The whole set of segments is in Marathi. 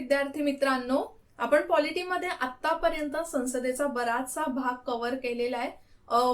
विद्यार्थी मित्रांनो, आपण पॉलिटीमध्ये आतापर्यंत संसदेचा बराचसा भाग कव्हर केलेला आहे.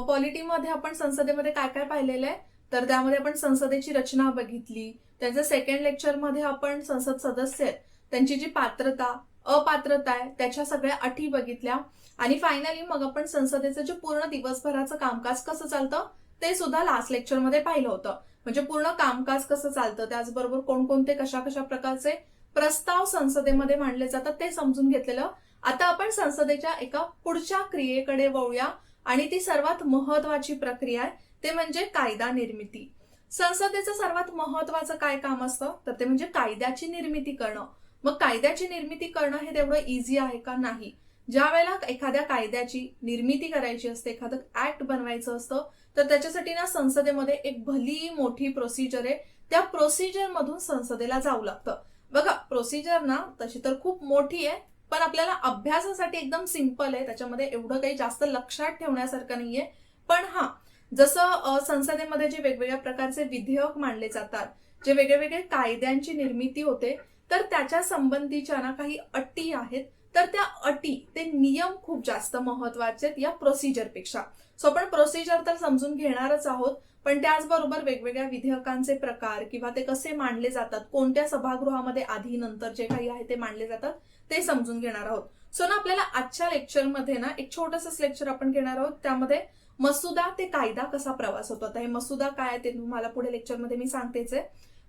पॉलिटीमध्ये आपण संसदेमध्ये काय काय पाहिलेलं आहे, तर त्यामध्ये आपण संसदेची रचना बघितली. त्याच्या सेकंड लेक्चरमध्ये आपण संसद सदस्य आहेत त्यांची जी पात्रता अपात्रता आहे त्याच्या सगळ्या अटी बघितल्या. आणि फायनली मग आपण संसदेचं जे पूर्ण दिवसभराचं कामकाज कसं चालतं ते सुद्धा लास्ट लेक्चरमध्ये पाहिलं होतं. म्हणजे पूर्ण कामकाज कसं चालतं, त्याचबरोबर कोणकोणते कशा कशा प्रकारचे प्रस्ताव संसदेमध्ये मांडले जातात ते समजून घेतलेलं. आता आपण संसदेच्या एका पुढच्या क्रियेकडे वळूया आणि ती सर्वात महत्वाची प्रक्रिया आहे, ते म्हणजे कायदा निर्मिती. संसदेचं सर्वात महत्वाचं काय काम असतं, तर ते म्हणजे कायद्याची निर्मिती करणं. मग कायद्याची निर्मिती करणं हे तेवढं इझी आहे का? नाही. ज्या वेळेला एखाद्या कायद्याची निर्मिती करायची असते, एखादं ऍक्ट बनवायचं असतं, तर त्याच्यासाठी ना संसदेमध्ये एक भली मोठी प्रोसिजर आहे. त्या प्रोसिजर मधून संसदेला जावं लागतं. बघा, प्रोसिजर ना तशी तर खूप मोठी आहे, पण आपल्याला अभ्यासासाठी एकदम सिंपल आहे. त्याच्यामध्ये एवढं काही जास्त लक्षात ठेवण्यासारखं नाहीये. पण हा, जसं संसदेमध्ये जे वेगवेगळ्या प्रकारचे विधेयक मांडले जातात, जे वेगवेगळे कायद्यांची निर्मिती होते, तर त्याच्या संबंधीच्या ना काही अटी आहेत. तर त्या अटी, ते नियम खूप जास्त महत्वाचे आहेत या प्रोसिजरपेक्षा. सो आपण प्रोसिजर तर समजून घेणारच आहोत, पण त्याचबरोबर वेगवेगळ्या विधेयकांचे प्रकार किंवा ते कसे मांडले जातात, कोणत्या सभागृहामध्ये आधी नंतर जे काही आहे ते मांडले जातात ते समजून घेणार आहोत. सो ना आपल्याला आजच्या लेक्चरमध्ये ना एक छोटंसं लेक्चर आपण घेणार आहोत. त्यामध्ये मसुदा ते कायदा कसा प्रवास होतो. आता हे मसुदा काय आहे ते तुम्हाला पुढे लेक्चरमध्ये मी सांगतेच आहे.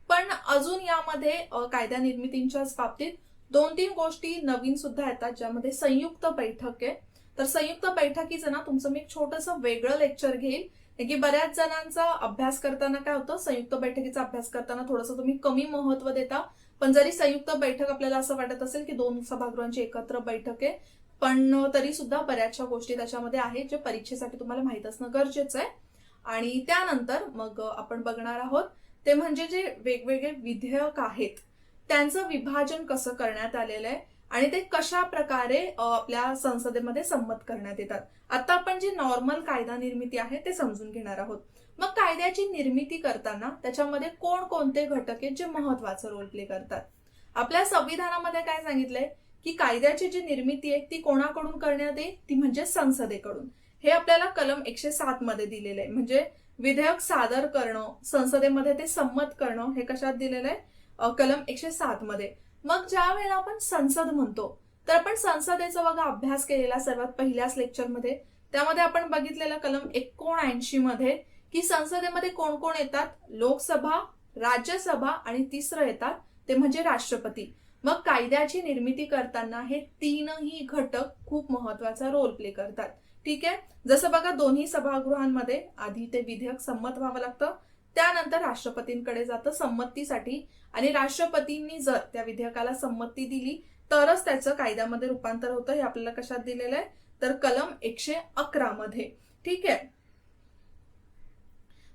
पण अजून यामध्ये कायदा निर्मितींच्याच बाबतीत 2-3 गोष्टी नवीन सुद्धा येतात, ज्यामध्ये संयुक्त बैठक आहे. तर संयुक्त बैठकीचं ना तुमचं मी एक छोटंसं वेगळं लेक्चर घेईल, की बऱ्याच जणांचा अभ्यास करताना काय होतं, संयुक्त बैठकीचा अभ्यास करताना थोडंसं तुम्ही कमी महत्व देता. पण जरी संयुक्त बैठक आपल्याला असं वाटत असेल की 2 सभागृहांची एकत्र बैठक आहे, पण तरी सुद्धा बऱ्याचशा गोष्टी त्याच्यामध्ये आहेत जे परीक्षेसाठी तुम्हाला माहित असणं गरजेचं आहे. आणि त्यानंतर मग आपण बघणार आहोत ते म्हणजे जे वेगवेगळे विधेयक आहेत त्यांचं विभाजन कसं करण्यात आलेलं आहे आणि ते कशा प्रकारे आपल्या संसदेमध्ये संमत करण्यात येतात. आता आपण जी नॉर्मल कायदा निर्मिती आहे ते समजून घेणार आहोत. मग कायद्याची निर्मिती करताना त्याच्यामध्ये कोणकोणते घटक आहेत जे महत्वाचं रोल प्ले करतात. आपल्या संविधानामध्ये काय सांगितलंय की कायद्याची जी निर्मिती आहे ती कोणाकडून करण्यात येईल, ती म्हणजे संसदेकडून. हे आपल्याला कलम 107 मध्ये दिलेलं आहे. म्हणजे विधेयक सादर करणं, संसदेमध्ये ते संमत करणं, हे कशात दिलेलं आहे, कलम 107 मध्ये. मग ज्या वेळेला आपण संसद म्हणतो, तर आपण संसदेचा बघा अभ्यास केलेला सर्वात पहिल्याच लेक्चरमध्ये. त्यामध्ये आपण बघितलेलं कलम 79 मध्ये की संसदेमध्ये कोण कोण येतात, लोकसभा, राज्यसभा आणि तिसरं येतात ते म्हणजे राष्ट्रपती. मग कायद्याची निर्मिती करताना हे तीनही घटक खूप महत्वाचा रोल प्ले करतात. ठीक आहे. जसं बघा, दोन्ही सभागृहांमध्ये आधी ते विधेयक संमत व्हावं लागतं, त्यानंतर राष्ट्रपतींकडे जातं संमतीसाठी, आणि राष्ट्रपतींनी जर त्या विधेयकाला संमती दिली तरच त्याचं कायद्यामध्ये रूपांतर होतं. हे आपल्याला कशात दिलेलं आहे, तर कलम 111 मध्ये. ठीक आहे.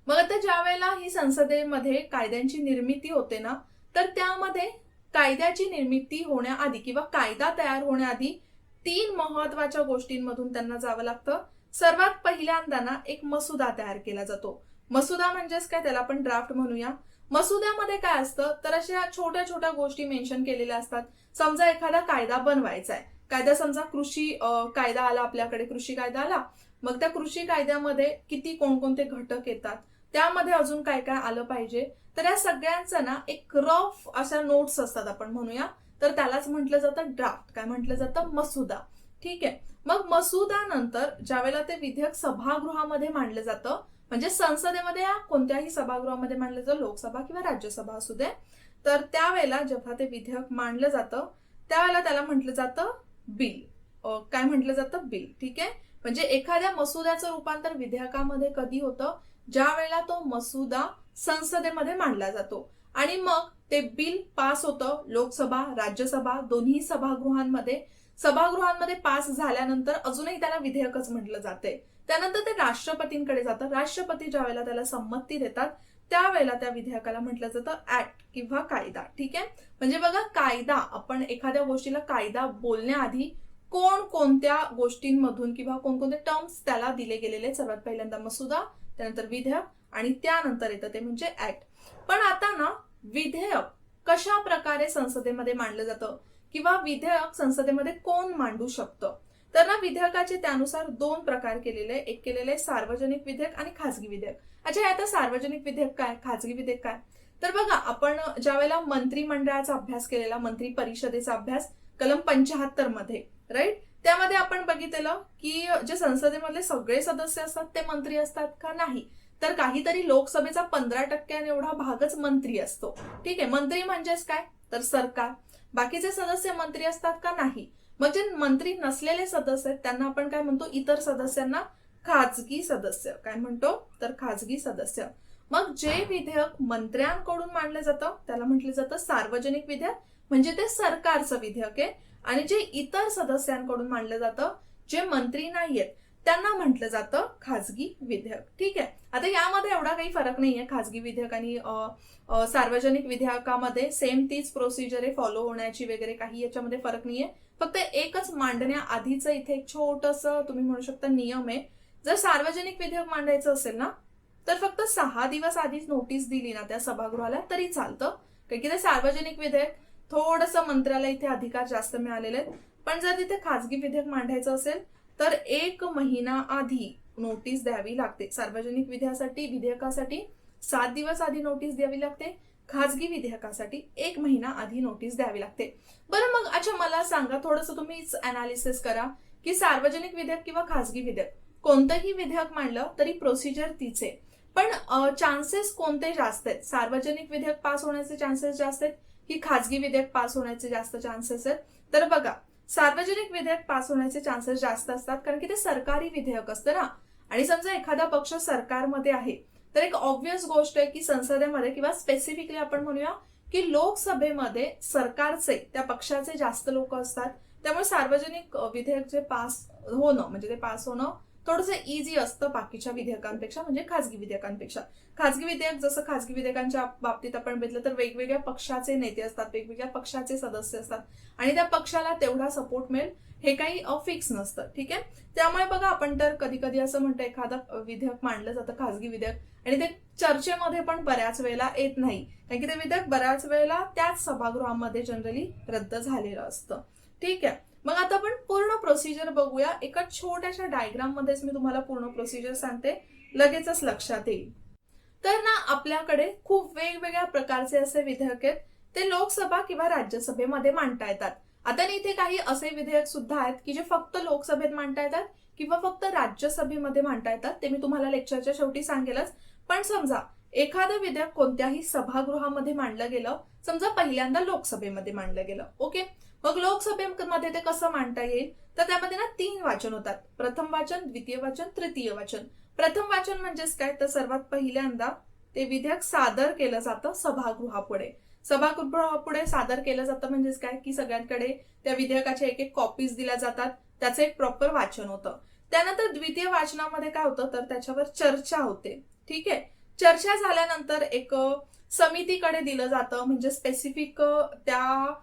मग आता ज्या वेळेला ही संसदेमध्ये कायद्यांची निर्मिती होते ना, तर त्यामध्ये कायद्याची निर्मिती होण्याआधी किंवा कायदा तयार होण्याआधी 3 महत्वाच्या गोष्टींमधून त्यांना जावं लागतं. सर्वात पहिल्यांदा ना एक मसुदा तयार केला जातो. मसुदा म्हणजेच काय, त्याला आपण ड्राफ्ट म्हणूया. मसुद्यामध्ये काय असतं, तर अशा छोट्या छोट्या गोष्टी मेन्शन केलेल्या असतात. समजा एखादा कायदा बनवायचा आहे, कायदा समजा कृषी कायदा आला आपल्याकडे, कृषी कायदा आला. मग त्या कृषी कायद्यामध्ये किती कोणकोणते घटक येतात, त्यामध्ये अजून काय काय आलं पाहिजे, तर या सगळ्यांचा ना एक रफ अशा नोट्स असतात आपण म्हणूया. तर त्यालाच म्हटलं जातं ड्राफ्ट. काय म्हटलं जातं, मसुदा. ठीक आहे. मग मसुदा नंतर ज्यावेळेला ते विधेयक सभागृहामध्ये मांडलं जातं, म्हणजे संसदेमध्ये या कोणत्याही सभागृहामध्ये मांडलं जातं, लोकसभा किंवा राज्यसभा असू दे, तर त्यावेळेला जेव्हा ते विधेयक मांडलं जातं त्यावेळेला त्याला म्हटलं जातं बिल. काय म्हटलं जातं, बिल. ठीक आहे. म्हणजे एखाद्या मसुद्याचं रूपांतर विधेयकामध्ये कधी होतं, ज्या वेळेला तो मसुदा संसदेमध्ये मांडला जातो आणि मग ते बिल पास होतं लोकसभा राज्यसभा दोन्ही सभागृहांमध्ये पास झाल्यानंतर अजूनही त्याला विधेयकच म्हटलं जाते. त्यानंतर ते राष्ट्रपतींकडे जातं. राष्ट्रपती ज्या वेळेला त्याला संमती देतात त्यावेळेला त्या विधेयकाला म्हटलं जातं ऍक्ट किंवा कायदा. ठीक आहे. म्हणजे बघा, कायदा, आपण एखाद्या गोष्टीला कायदा बोलण्याआधी कोणकोणत्या गोष्टींमधून किंवा कोणकोणते टर्म्स त्याला दिले गेलेले. सर्वात पहिल्यांदा मसुदा, त्यानंतर विधेयक आणि त्यानंतर येतं ते म्हणजे ऍक्ट. पण आता ना विधेयक कशा प्रकारे संसदेमध्ये मांडलं जातं, किंवा विधेयक संसदेमध्ये कोण मांडू शकतं. तर ना विधेयकाचे त्यानुसार 2 प्रकार केलेले, एक केलेले सार्वजनिक विधेयक आणि खाजगी विधेयक. अच्छा, आता सार्वजनिक विधेयक काय, खाजगी विधेयक काय? तर बघा, आपण ज्या वेळेला मंत्रिमंडळाचा अभ्यास केलेला, मंत्री परिषदेचा अभ्यास कलम 75 मध्ये, राईट, त्यामध्ये आपण बघितलेलं की जे संसदेमधले सगळे सदस्य असतात ते मंत्री असतात का, नाही. तर काहीतरी लोकसभेचा 15% एवढा भागच मंत्री असतो. ठीक आहे, मंत्री म्हणजेच काय, तर सरकार. बाकीचे सदस्य मंत्री असतात का, नाही. मग जे मंत्री नसलेले सदस्य आहेत त्यांना आपण काय म्हणतो, इतर सदस्यांना खाजगी सदस्य. काय म्हणतो, तर खाजगी सदस्य. मग जे विधेयक मंत्र्यांकडून मांडलं जातं त्याला म्हटलं जातं सार्वजनिक विधेयक, म्हणजे ते सरकारचं विधेयक आहे. आणि जे इतर सदस्यांकडून मांडलं जातं, जे मंत्री नाहीयेत, त्यांना म्हटलं जातं खाजगी विधेयक. ठीक आहे, आता यामध्ये एवढा काही फरक नाहीये खाजगी विधेयक आणि सार्वजनिक विधेयकामध्ये. सेम तीच प्रोसिजर आहे फॉलो होण्याची वगैरे, काही याच्यामध्ये फरक नाहीये. फक्त एकच मांडण्याआधीचं इथे एक छोटंसं तुम्ही म्हणू शकता नियम आहे. जर सार्वजनिक विधेयक मांडायचं असेल ना, तर फक्त 6 दिवस आधीच नोटीस दिली ना त्या सभागृहाला तरी चालतं, कारण की ते सार्वजनिक विधेयक थोडंसं मंत्र्याला इथे अधिकार जास्त मिळालेले आहेत. पण जर तिथे खाजगी विधेयक मांडायचं असेल तर 1 महिना आधी नोटीस द्यावी लागते. सार्वजनिक विधेयकासाठी 7 दिवस आधी नोटीस द्यावी लागते, खाजगी विधेयकासाठी 1 महिना आधी नोटीस द्यावी लागते. बरं, मग अच्छा मला सांगा, थोडंसं तुम्हीच अनालिसिस करा की सार्वजनिक विधेयक किंवा खाजगी विधेयक कोणतंही विधेयक मांडलं तरी प्रोसिजर तीच आहे, पण चान्सेस कोणते जास्त आहेत, सार्वजनिक विधेयक पास होण्याचे चान्सेस जास्त आहेत की खाजगी विधेयक पास होण्याचे जास्त चान्सेस आहेत? तर बघा, सार्वजनिक विधेयक पास होण्याचे चान्सेस जास्त असतात, कारण की ते सरकारी विधेयक असतं ना. आणि समजा एखादा पक्ष सरकारमध्ये आहे तर एक ऑब्व्हियस गोष्ट आहे की संसदेमध्ये किंवा स्पेसिफिकली आपण म्हणूया की लोकसभेमध्ये सरकारचे, त्या पक्षाचे जास्त लोक असतात. त्यामुळे सार्वजनिक विधेयक जे पास होणं, म्हणजे ते पास होणं थोडंसं इझी असतं बाकीच्या विधेयकांपेक्षा, म्हणजे खाजगी विधेयकांपेक्षा. खाजगी विधेयक, जसं खाजगी विधेयकांच्या बाबतीत आपण बघितलं तर वेगवेगळ्या पक्षाचे नेते असतात, वेगवेगळ्या पक्षाचे सदस्य असतात आणि त्या पक्षाला तेवढा सपोर्ट मिळेल हे काही फिक्स नसतं. ठीक आहे, त्यामुळे बघा, आपण तर कधी कधी असं म्हणतो एखादं विधेयक मांडलं जातं खाजगी विधेयक आणि ते चर्चेमध्ये पण बऱ्याच वेळेला येत नाही, कारण की ते विधेयक बऱ्याच वेळेला त्याच सभागृहामध्ये जनरली रद्द झालेलं असतं. ठीक आहे, मग आता आपण पूर्ण प्रोसिजर बघूया. एका छोट्याशा डायग्राम मध्येच मी तुम्हाला पूर्ण प्रोसिजर सांगते, लगेचच लक्षात येईल. तर ना आपल्याकडे खूप वेगवेगळ्या प्रकारचे असे विधेयक आहेत, ते लोकसभा किंवा राज्यसभेमध्ये मांडता येतात. आता इथे काही असे विधेयक सुद्धा आहेत की जे फक्त लोकसभेत मांडता येतात किंवा फक्त राज्यसभेमध्ये मांडता येतात. ते मी तुम्हाला लेक्चरच्या शेवटी सांगेलच. पण समजा एखादं विधेयक कोणत्याही सभागृहामध्ये मांडलं गेलं, समजा पहिल्यांदा लोकसभेमध्ये मांडलं गेलं, ओके, मग लोकसभेमध्ये ते कसं मांडता येईल, तर त्यामध्ये ना 3 वाचन होतात, प्रथम वाचन, द्वितीय वाचन, तृतीय वाचन. प्रथम वाचन म्हणजेच काय, तर सर्वात पहिल्यांदा ते विधेयक सादर केलं जातं सभागृहापुढे. सभागृहापुढे सादर केलं जातं म्हणजेच काय, की सगळ्यांकडे त्या विधेयकाच्या एक कॉपीज दिल्या जातात, त्याचं एक प्रॉपर वाचन होतं. त्यानंतर द्वितीय वाचनामध्ये काय होतं, तर त्याच्यावर चर्चा होते. ठीक आहे, चर्चा झाल्यानंतर एक समितीकडे दिलं जातं, म्हणजे स्पेसिफिक त्या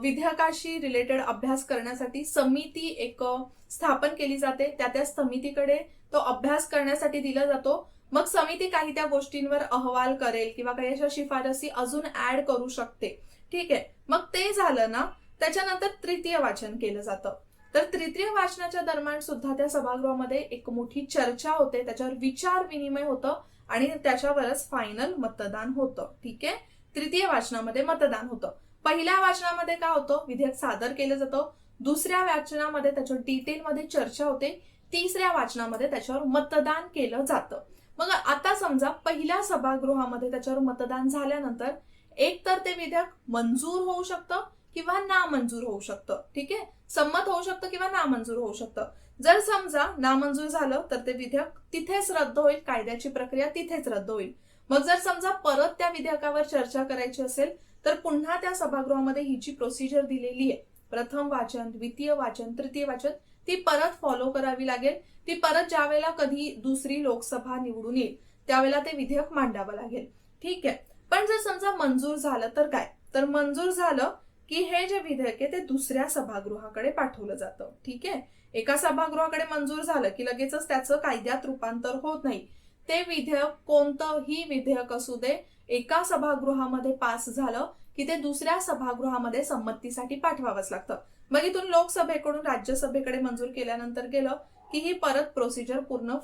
विधेयकाशी रिलेटेड अभ्यास करण्यासाठी समिती एक स्थापन केली जाते. त्या समितीकडे तो अभ्यास करण्यासाठी दिला जातो. मग समिती काही त्या गोष्टींवर अहवाल करेल किंवा काही अशा शिफारसी अजून ऍड करू शकते. ठीक आहे, मग ते झालं ना, त्याच्यानंतर तृतीय वाचन केलं जातं. तर तृतीय वाचनाच्या दरम्यान सुद्धा त्या सभागृहामध्ये एक मोठी चर्चा होते, त्याच्यावर विचार विनिमय होतं आणि त्याच्यावरच फायनल मतदान होतं. ठीक आहे, तृतीय वाचनामध्ये मतदान होतं. पहिल्या वाचनामध्ये काय होतं, विधेयक सादर केलं जातं. दुसऱ्या वाचनामध्ये त्याच्यावर डिटेलमध्ये चर्चा होते. तिसऱ्या वाचनामध्ये त्याच्यावर मतदान केलं जातं. मग आता समजा पहिल्या सभागृहामध्ये त्याच्यावर मतदान झाल्यानंतर एक तर ते विधेयक मंजूर होऊ शकतं किंवा नामंजूर होऊ शकतं. ठीक आहे, संमत होऊ शकतं किंवा नामंजूर होऊ शकतं. जर समजा नामंजूर झालं तर ते विधेयक तिथेच रद्द होईल, कायद्याची प्रक्रिया तिथेच रद्द होईल. मग जर समजा परत त्या विधेयकावर चर्चा करायची असेल तर पुन्हा त्या सभागृहामध्ये ही जी प्रोसिजर दिलेली आहे, प्रथम वाचन, द्वितीय वाचन, तृतीय वाचन, ती परत फॉलो करावी लागेल. ती परत ज्या वेळेला कधी दुसरी लोकसभा निवडून येईल त्यावेळेला ते विधेयक मांडावं लागेल. ठीक आहे, पण जर समजा मंजूर झालं तर काय, तर मंजूर झालं की हे जे विधेयक आहे ते दुसऱ्या सभागृहाकडे पाठवलं जातं. ठीक आहे, एका सभागृहाकडे मंजूर झालं की लगेचच त्याचं कायद्यात रूपांतर होत नाही. ते विधेयक कोणतंही विधेयक असू दे, एका सभागृहामध्ये पास झालं की ते दुसऱ्या सभागृहामध्ये संमतीसाठी पाठवावंच लागतं. मग इथून लोकसभेकडून राज्यसभेकडे मंजूर केल्यानंतर गेलं की ही परत प्रोसिजर पूर्ण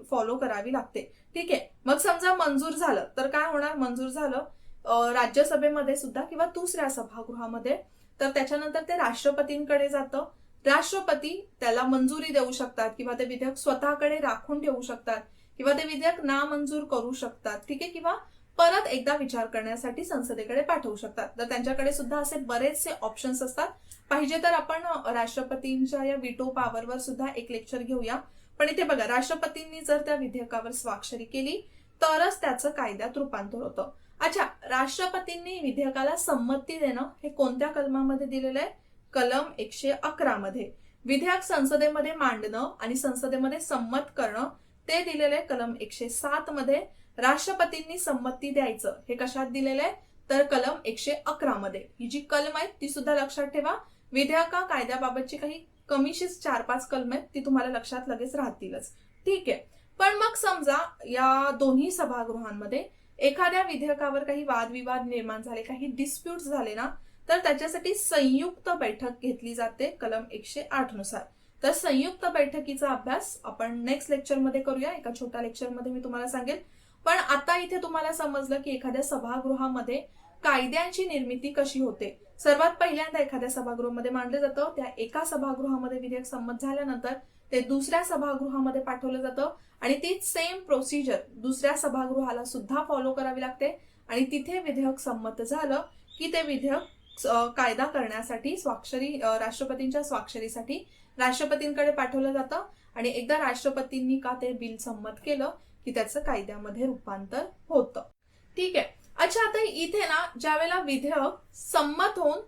फॉलो करावी लागते. ठीक आहे. मग समजा मंजूर झालं तर काय होणार? मंजूर झालं राज्यसभेमध्ये सुद्धा किंवा दुसऱ्या सभागृहामध्ये, तर त्याच्यानंतर ते राष्ट्रपतींकडे जातं. राष्ट्रपती त्याला मंजुरी देऊ शकतात किंवा ते विधेयक स्वतःकडे राखून ठेवू शकतात किंवा ते विधेयक नामंजूर करू शकतात. ठीक आहे. किंवा परत एकदा विचार करण्यासाठी संसदेकडे पाठवू शकतात. तर त्यांच्याकडे सुद्धा असे बरेचसे ऑप्शन्स असतात. पाहिजे तर आपण राष्ट्रपतींच्या या विटो पॉवरवर सुद्धा एक लेक्चर घेऊया. पण इथे बघा, राष्ट्रपतींनी जर त्या विधेयकावर स्वाक्षरी केली तरच त्याचं कायद्यात रूपांतर होतं. अच्छा, राष्ट्रपतींनी विधेयकाला संमती देणं हे कोणत्या कलमामध्ये दिलेलं आहे? कलम 111 मध्ये. विधेयक संसदेमध्ये मांडणं आणि संसदेमध्ये संमत करणं ते दिलेलं आहे कलम 107 मध्ये. राष्ट्रपतींनी संमती द्यायचं हे कशात दिलेलं आहे? तर कलम 111 मध्ये. ही जी कलम आहेत ती सुद्धा लक्षात ठेवा. विधेयका कायद्याबाबतची काही कमीशीच 4-5 कलम आहेत, ती तुम्हाला लक्षात लगेच राहतीलच. ठीक आहे. पण मग समजा या दोन्ही सभागृहांमध्ये एखाद्या विधेयकावर काही वादविवाद निर्माण झाले, काही डिस्प्यूट झाले ना, तर त्याच्यासाठी संयुक्त बैठक घेतली जाते कलम 108 नुसार. तर संयुक्त बैठकीचा अभ्यास आपण नेक्स्ट लेक्चरमध्ये करूया. एका छोट्या लेक्चरमध्ये मी तुम्हाला सांगेल. पण आता इथे तुम्हाला समजलं की एखाद्या सभागृहामध्ये कायद्यांची निर्मिती कशी होते. सर्वात पहिल्यांदा एखाद्या सभागृहामध्ये मांडलं जातं. त्या एका सभागृहामध्ये विधेयक संमत झाल्यानंतर ते दुसऱ्या सभागृहामध्ये पाठवलं जातं आणि तीच सेम प्रोसिजर दुसऱ्या सभागृहाला सुद्धा फॉलो करावी लागते. आणि तिथे विधेयक संमत झालं की ते विधेयक कायदा करण्यासाठी राष्ट्रपतींच्या स्वाक्षरीसाठी राष्ट्रपतींकडे पाठवलं जातं. आणि एकदा राष्ट्रपतींनी का ते बिल संमत केलं की त्याचं कायद्यामध्ये रूपांतर होतं. ठीक आहे. अच्छा, आता इथे ना ज्या वेळेला विधेयक संमत होऊन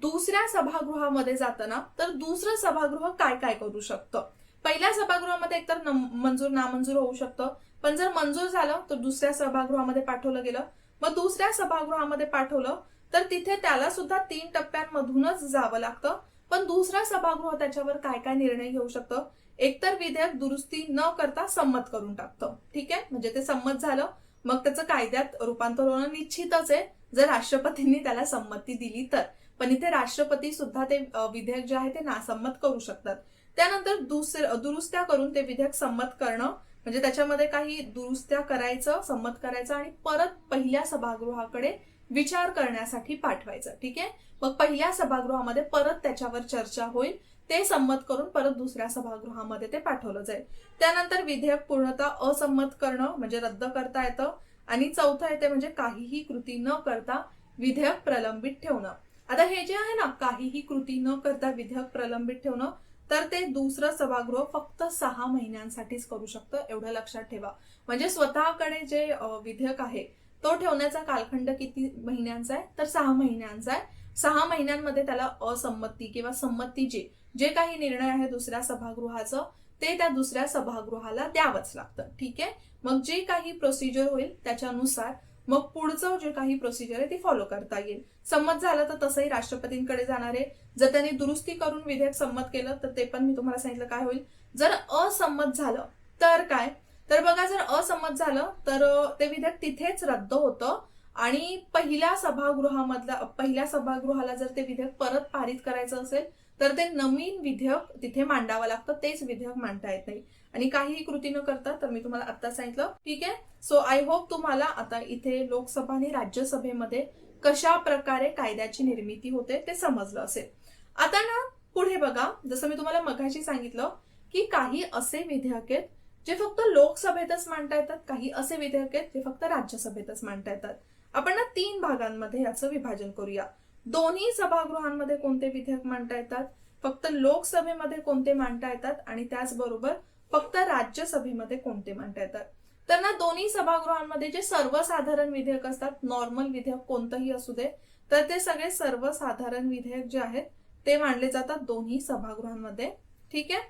दुसऱ्या सभागृहामध्ये जातं ना, तर दुसरं सभागृह काय काय करू शकतं? पहिल्या सभागृहामध्ये एकतर मंजूर नामंजूर होऊ शकतं. पण जर मंजूर झालं तर दुसऱ्या सभागृहामध्ये पाठवलं गेलं. मग दुसऱ्या सभागृहामध्ये पाठवलं तर तिथे त्याला सुद्धा 3 टप्प्यांमधूनच जावं लागतं. पण दुसरा सभागृह त्याच्यावर काय काय निर्णय घेऊ शकतं? एकतर विधेयक दुरुस्ती न करता संमत करून टाकतं. ठीक आहे. म्हणजे ते संमत झालं, मग त्याचं कायद्यात रूपांतर होणं निश्चितच आहे जर राष्ट्रपतींनी त्याला संमती दिली तर. पण इथे राष्ट्रपती सुद्धा ते विधेयक जे आहे ते नासंमत करू शकतात. त्यानंतर दुरुस्त्या करून ते विधेयक संमत करणं, म्हणजे त्याच्यामध्ये काही दुरुस्त्या करायचं, संमत करायचं आणि परत पहिल्या सभागृहाकडे विचार करण्यासाठी पाठवायचं. ठीक आहे. मग पहिल्या सभागृहामध्ये परत त्याच्यावर चर्चा होईल, ते संमत करून परत दुसऱ्या सभागृहामध्ये ते पाठवलं जाईल. त्यानंतर विधेयक पूर्णतः असंमत करणं म्हणजे रद्द करता येतं. आणि चौथं येते म्हणजे काहीही कृती न करता विधेयक प्रलंबित ठेवणं. आता हे जे आहे ना, काहीही कृती न करता विधेयक प्रलंबित ठेवणं, तर ते दुसरं सभागृह फक्त 6 महिन्यांसाठीच करू शकतं. एवढं लक्षात ठेवा. म्हणजे स्वतःकडे जे विधेयक आहे तो ठेवण्याचा कालखंड किती महिन्यांचा आहे? तर 6 महिन्यांचा आहे. 6 महिन्यांमध्ये त्याला असंमती किंवा संमतीचे जे काही निर्णय आहे दुसऱ्या सभागृहाचं ते त्या दुसऱ्या सभागृहाला द्यावंच लागतं. ठीक आहे. मग जे काही प्रोसिजर होईल त्याच्यानुसार मग पुढचं जे काही प्रोसिजर आहे ती फॉलो करता येईल. संमत झालं तर तसंही राष्ट्रपतींकडे जाणार आहे. जर त्यांनी दुरुस्ती करून विधेयक संमत केलं तर ते पण मी तुम्हाला सांगितलं काय होईल. जर असंमत झालं तर काय? तर बघा, जर असंमत झालं तर ते विधेयक तिथेच रद्द होतं आणि पहिल्या सभागृहाला जर ते विधेयक परत पारित करायचं असेल तर ते नवीन विधेयक तिथे मांडावं लागतं. तेच विधेयक मांडता येत नाही. आणि काहीही कृती न करता, तर मी तुम्हाला आता सांगितलं. ठीक आहे. सो आय होप तुम्हाला आता इथे लोकसभा आणि राज्यसभेमध्ये कशा प्रकारे कायद्याची निर्मिती होते ते समजलं असेल. आता ना पुढे बघा, जसं मी तुम्हाला मगाशी सांगितलं की काही असे विधेयक आहेत जे फक्त लोकसभेतच मांडता येतात, काही असे विधेयक आहेत जे फक्त राज्यसभेतच मांडता येतात. आपण ना 3 भागांमध्ये याचं विभाजन करूया. दोन्ही सभागृहांमध्ये कोणते विधेयक मांडता येतात, फक्त लोकसभेमध्ये कोणते मांडता येतात आणि त्याचबरोबर फक्त राज्यसभेमध्ये कोणते मांडता येतात. तर ना दोन्ही सभागृहांमध्ये जे सर्वसाधारण विधेयक असतात, नॉर्मल विधेयक कोणतंही असू दे, तर ते सगळे सर्वसाधारण विधेयक जे आहेत ते मांडले जातात दोन्ही सभागृहांमध्ये. ठीक आहे.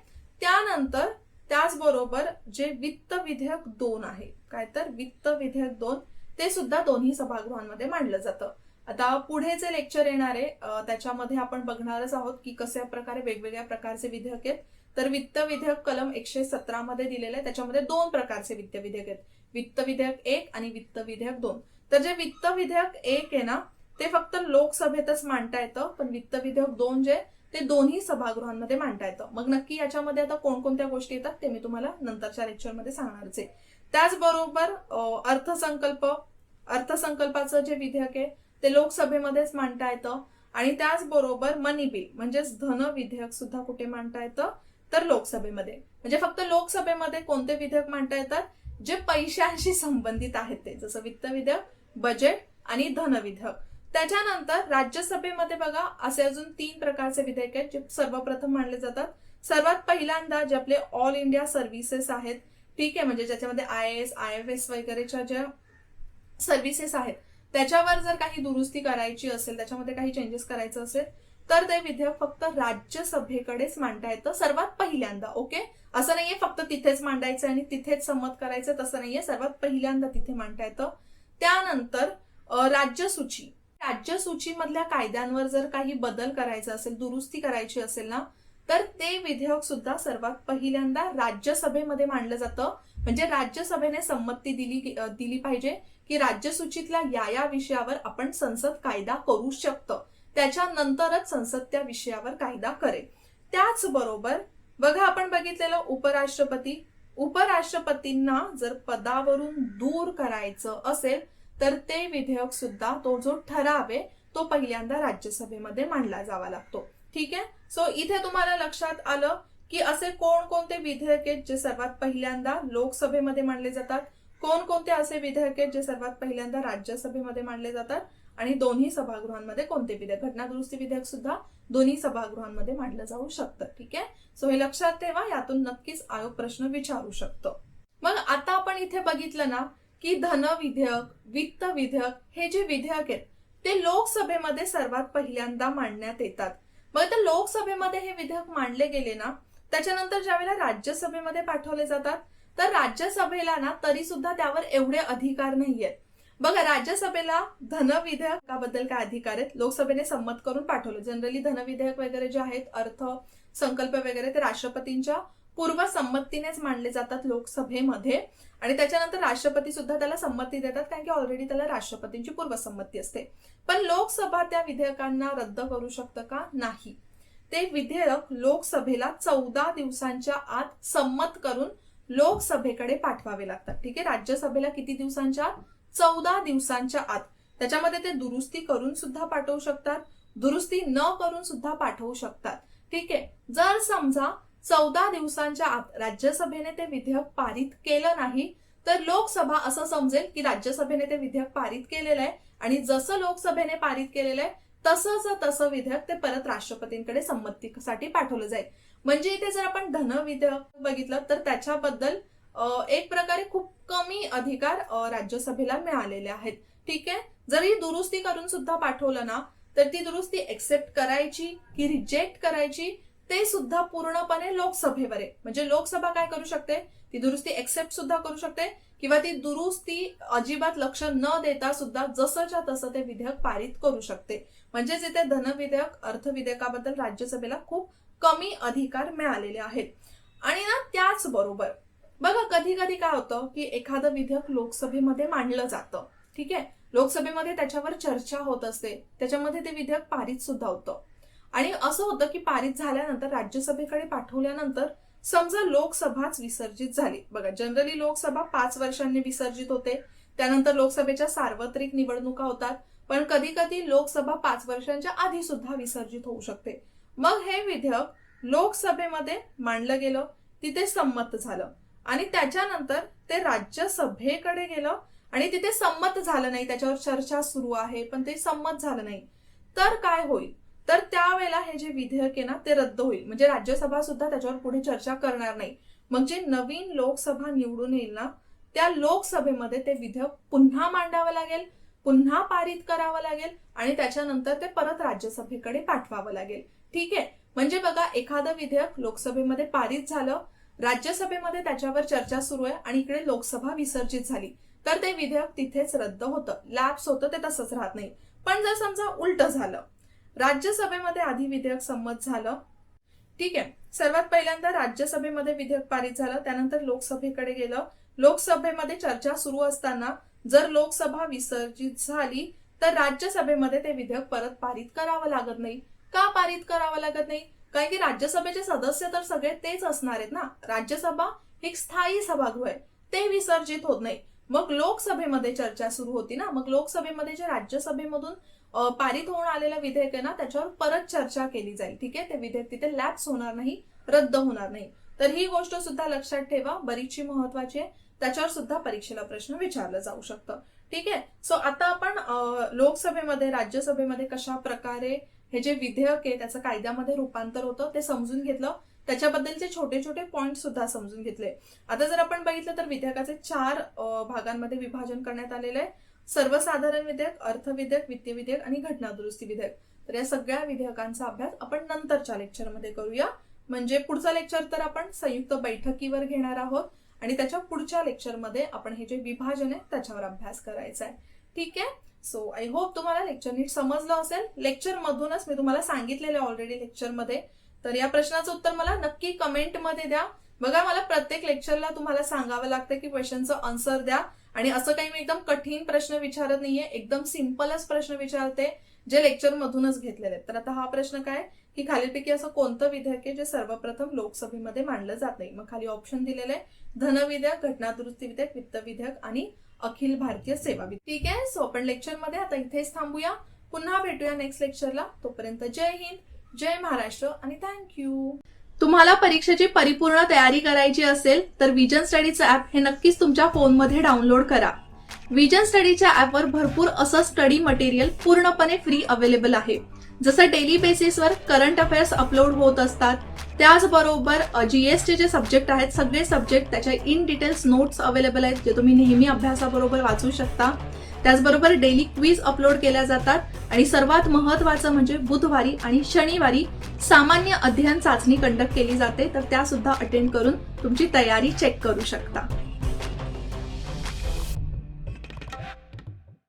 त्यानंतर त्याचबरोबर जे वित्त विधेयक 2 आहे, काय तर वित्त विधेयक 2 ते सुद्धा दोन्ही सभागृहांमध्ये मांडलं जातं. आता पुढे जे लेक्चर येणार आहे त्याच्यामध्ये आपण बघणारच आहोत की कशा प्रकारे वेगवेगळ्या प्रकारचे विधेयक आहेत. तर वित्त विधेयक कलम 117 मध्ये दिलेलं आहे. त्याच्यामध्ये 2 प्रकारचे वित्त विधेयक आहेत. वित्त विधेयक 1 आणि वित्त विधेयक 2. तर जे वित्त विधेयक 1 आहे ना ते फक्त लोकसभेतच मांडता येतं, पण वित्त विधेयक 2 जे ते दोन्ही सभागृहांमध्ये मांडता येतं. मग नक्की याच्यामध्ये आता कोणकोणत्या गोष्टी येतात ते मी तुम्हाला नंतरच्या लेक्चरमध्ये सांगणारच आहे. त्याचबरोबर अर्थसंकल्पाचं जे विधेयक आहे ते लोकसभेमध्येच मांडता येतं आणि त्याचबरोबर मनी बिल म्हणजेच धन विधेयक सुद्धा कुठे मांडता येतं तर लोकसभेमध्ये. म्हणजे फक्त लोकसभेमध्ये कोणते विधेयक मांडता येतात जे पैशांशी संबंधित आहेत ते, जसं वित्त विधेयक, बजेट आणि धन विधेयक. त्याच्यानंतर राज्यसभेमध्ये बघा असे अजून 3 प्रकारचे विधेयक आहेत जे सर्वप्रथम मांडले जातात. सर्वात पहिल्यांदा जे आपले ऑल इंडिया सर्व्हिसेस आहेत, ठीक आहे, म्हणजे ज्याच्यामध्ये IAS, IFS वगैरेच्या ज्या सर्व्हिसेस आहेत त्याच्यावर जर काही दुरुस्ती करायची असेल, त्याच्यामध्ये काही चेंजेस करायचं असेल तर ते विधेयक फक्त राज्यसभेकडेच मांडता येतं सर्वात पहिल्यांदा. ओके, असं नाहीये फक्त तिथेच मांडायचं आणि तिथेच संमत करायचं, तसं नाहीये, सर्वात पहिल्यांदा तिथे मांडता येतं. त्यानंतर राज्यसूची मधल्या कायद्यांवर जर काही बदल करायचा असेल, दुरुस्ती करायची असेल ना तर ते विधेयक सुद्धा सर्वात पहिल्यांदा राज्यसभेमध्ये मांडलं जातं. म्हणजे राज्यसभेने संमती दिली पाहिजे की राज्यसूचीतल्या या विषयावर आपण संसद कायदा करू शकतो, त्याच्यानंतरच संसद त्या विषयावर कायदा करेल. त्याचबरोबर बघा आपण बघितलेलं उपराष्ट्रपतींना जर पदावरून दूर करायचं असेल तर ते विधेयक सुद्धा, तो जो ठराव आहे तो पहिल्यांदा राज्यसभेमध्ये मांडला जावा लागतो. ठीक आहे, सो इथे तुम्हाला लक्षात आलं की असे कोणकोणते विधेयक आहेत जे सर्वात पहिल्यांदा लोकसभेमध्ये मांडले जातात, कोणकोणते असे विधेयक आहेत जे सर्वात पहिल्यांदा राज्यसभेमध्ये मांडले जातात आणि दोन्ही सभागृहांमध्ये कोणते विधेयक, घटना दुरुस्ती विधेयक सुद्धा दोन्ही सभागृहांमध्ये मांडलं जाऊ शकतं. ठीक आहे, सो हे लक्षात ठेवा, यातून नक्कीच आयोग प्रश्न विचारू शकतो. मग आता आपण इथे बघितलं ना की धन विधेयक, वित्त विधेयक हे जे विधेयक आहेत ते लोकसभेमध्ये सर्वात पहिल्यांदा मांडण्यात येतात. मग तर लोकसभेमध्ये हे विधेयक मांडले गेले ना त्याच्यानंतर ज्यावेळेला राज्यसभेमध्ये पाठवले जातात तर राज्यसभेला ना तरी सुद्धा त्यावर एवढे अधिकार नाहीयेत. बघा राज्यसभेला धन विधेयकाबद्दल काय अधिकार आहेत, लोकसभेने संमत करून पाठवलं. जनरली धन विधेयक वगैरे जे आहेत, अर्थ संकल्प वगैरे, ते राष्ट्रपतींच्या पूर्व संमतीनेच मांडले जातात लोकसभेमध्ये आणि त्याच्यानंतर राष्ट्रपती सुद्धा त्याला संमती देतात कारण की ऑलरेडी त्याला राष्ट्रपतींची पूर्वसंमती असते. पण लोकसभा त्या विधेयकांना रद्द करू शकतं का? नाही. ते विधेयक लोकसभेला 14 दिवसांच्या आत संमत करून लोकसभेकडे पाठवावे लागतात. ठीक आहे, राज्यसभेला किती दिवसांच्या आत? 14 दिवसांच्या आत. त्याच्यामध्ये ते दुरुस्ती करून सुद्धा पाठवू शकतात, दुरुस्ती न करून सुद्धा पाठवू शकतात. ठीक आहे, जर समजा 14 दिवसांच्या आत राज्यसभेने ते विधेयक पारित केलं नाही तर लोकसभा असं समजेल की राज्यसभेने ते विधेयक पारित केलेलं आहे आणि जसं लोकसभेने पारित केलेलं आहे तसं विधेयक ते परत राष्ट्रपतींकडे संमतीसाठी पाठवलं जाईल. म्हणजे इथे जर आपण धन विधेयक बघितलं तर त्याच्याबद्दल एक प्रकारे खूप कमी अधिकार राज्यसभेला मिळालेले आहेत. ठीक आहे, जरी दुरुस्ती करून सुद्धा पाठवलं ना तर ती दुरुस्ती एक्सेप्ट करायची की रिजेक्ट करायची ते सुद्धा पूर्णपणे लोकसभेवर आहे. म्हणजे लोकसभा काय करू शकते, ती दुरुस्ती एक्सेप्ट सुद्धा करू शकते किंवा ती दुरुस्ती अजिबात लक्ष न देता सुद्धा जसंच्या तसं ते विधेयक पारित करू शकते. म्हणजेच इथे धन विधेयक, अर्थ विधेयकाबद्दल राज्यसभेला खूप कमी अधिकार मिळालेले आहेत. आणि ना त्याचबरोबर बघा कधी कधी काय होतं की एखादं विधेयक लोकसभेमध्ये मांडलं जातं. ठीक आहे, लोकसभेमध्ये त्याच्यावर चर्चा होत असते, त्याच्यामध्ये ते विधेयक पारित सुद्धा होतं आणि असं होतं की पारित झाल्यानंतर राज्यसभेकडे पाठवल्यानंतर समजा लोकसभाच विसर्जित झाली. बघा जनरली लोकसभा 5 वर्षांनी विसर्जित होते, त्यानंतर लोकसभेच्या सार्वत्रिक निवडणुका होतात, पण कधी कधी लोकसभा 5 वर्षांच्या आधी सुद्धा विसर्जित होऊ शकते. मग हे विधेयक लोकसभेमध्ये मांडलं गेलं, तिथे संमत झालं आणि त्याच्यानंतर ते राज्यसभेकडे गेलं आणि तिथे संमत झालं नाही, त्याच्यावर चर्चा सुरू आहे पण ते संमत झालं नाही, तर काय होईल, तर त्यावेळेला हे जे विधेयक आहे ना ते रद्द होईल. म्हणजे राज्यसभा सुद्धा त्याच्यावर पुढे चर्चा करणार नाही. मग जे नवीन लोकसभा निवडून येईल ना त्या लोकसभेमध्ये ते विधेयक पुन्हा मांडावं लागेल, पुन्हा पारित करावं लागेल आणि त्याच्यानंतर ते परत राज्यसभेकडे पाठवावं लागेल. ठीक आहे, म्हणजे बघा एखादं विधेयक लोकसभेमध्ये पारित झालं, राज्यसभेमध्ये त्याच्यावर चर्चा सुरू आहे आणि इकडे लोकसभा विसर्जित झाली तर ते विधेयक तिथेच रद्द होतं, लॅप्स होतं, ते तसंच राहत नाही. पण जर समजा उलट झालं, राज्यसभेमध्ये आधी विधेयक संमत झालं, ठीक आहे, सर्वात पहिल्यांदा राज्यसभेमध्ये विधेयक पारित झालं, त्यानंतर लोकसभेकडे गेलं, लोकसभेमध्ये चर्चा सुरू असताना जर लोकसभा विसर्जित झाली तर राज्यसभेमध्ये ते विधेयक परत पारित करावं लागत नाही. का पारित करावं लागत नाही? कारण की राज्यसभेचे सदस्य तर सगळे तेच असणार आहेत ना. राज्यसभा एक स्थायी सभागृह आहे, ते विसर्जित होत नाही. मग लोकसभेमध्ये चर्चा सुरू होती ना, मग लोकसभेमध्ये जे राज्यसभेमधून पारित होऊन आलेलं विधेयक आहे ना, त्याच्यावर परत चर्चा केली जाईल. ठीक आहे, ते विधेयक तिथे लॅप्स होणार नाही, रद्द होणार नाही. तर ही गोष्ट सुद्धा लक्षात ठेवा, बरीचशी महत्वाची आहे. त्याच्यावर सुद्धा परीक्षेला प्रश्न विचारलं जाऊ शकतं. ठीक आहे. सो आता आपण लोकसभेमध्ये राज्यसभेमध्ये कशा प्रकारे हे जे विधेयक आहे त्याचं कायद्यामध्ये रूपांतर होतं ते समजून घेतलं. त्याच्याबद्दलचे छोटे छोटे पॉइंट सुद्धा समजून घेतले. आता जर आपण बघितलं तर विधेयकाचे 4 भागांमध्ये विभाजन करण्यात आलेलं आहे. सर्वसाधारण विधेयक, अर्थ विधेयक, वित्तीय विधेयक आणि घटना दुरुस्ती विधेयक. तर या सगळ्या विधेयकांचा अभ्यास आपण नंतरच्या लेक्चरमध्ये करूया. म्हणजे पुढचं लेक्चर तर आपण संयुक्त बैठकीवर घेणार आहोत आणि त्याच्या पुढच्या लेक्चरमध्ये आपण हे जे विभाजन आहे त्याच्यावर अभ्यास करायचा आहे. ठीक आहे. सो आय होप तुम्हाला लेक्चर नीट समजलं असेल. लेक्चर मधूनच मी तुम्हाला सांगितलेलं ऑलरेडी लेक्चरमध्ये. तर या प्रश्नाचं उत्तर मला नक्की कमेंटमध्ये द्या. बघा, मला प्रत्येक लेक्चरला तुम्हाला सांगावं लागतं की क्वेश्चनचं आन्सर द्या, आणि असं काही मी एकदम कठीण प्रश्न विचारत नाहीये, एकदम सिंपलच प्रश्न विचारते जे लेक्चर मधूनच घेतलेले आहेत. तर आता हा प्रश्न काय की खालीलपैकी असं कोणतं विधेयक आहे जे सर्वप्रथम लोकसभेमध्ये मांडलं जात नाही. मग खाली ऑप्शन दिलेले आहे: धन विधेयक, घटना दुरुस्ती विधेयक, वित्त विधेयक आणि अखिल भारतीय सेवा विधेयक. ठीक आहे. सो आपण लेक्चरमध्ये आता इथेच थांबूया. पुन्हा भेटूया नेक्स्ट लेक्चरला. तोपर्यंत जय हिंद, जय महाराष्ट्र आणि थँक्यू. तुम्हाला परीक्षेची परिपूर्ण तयारी करायची असेल तर विजन स्टडीचं ऍप हे नक्कीच तुमच्या फोनमध्ये डाउनलोड करा. विजन स्टडीच्या ऍपवर भरपूर असं स्टडी मटेरियल पूर्णपणे फ्री अवेलेबल आहे. जसं डेली बेसिसवर करंट अफेअर्स अपलोड होत असतात, त्याचबरोबर जीएसचे जे सब्जेक्ट आहेत सगळे सब्जेक्ट त्याच्या इन डिटेल्स नोट्स अवेलेबल आहेत जे तुम्ही नेहमी अभ्यासाबरोबर वाचू शकता. त्याचबरोबर डेली क्विज अपलोड केल्या जातात आणि सर्वात महत्त्वाचं म्हणजे बुधवारी आणि शनिवारी सामान्य अध्ययन चाचणी कंडक्ट केली जाते. तर त्या सुद्धा अटेंड करून तुमची तयारी चेक करू शकता.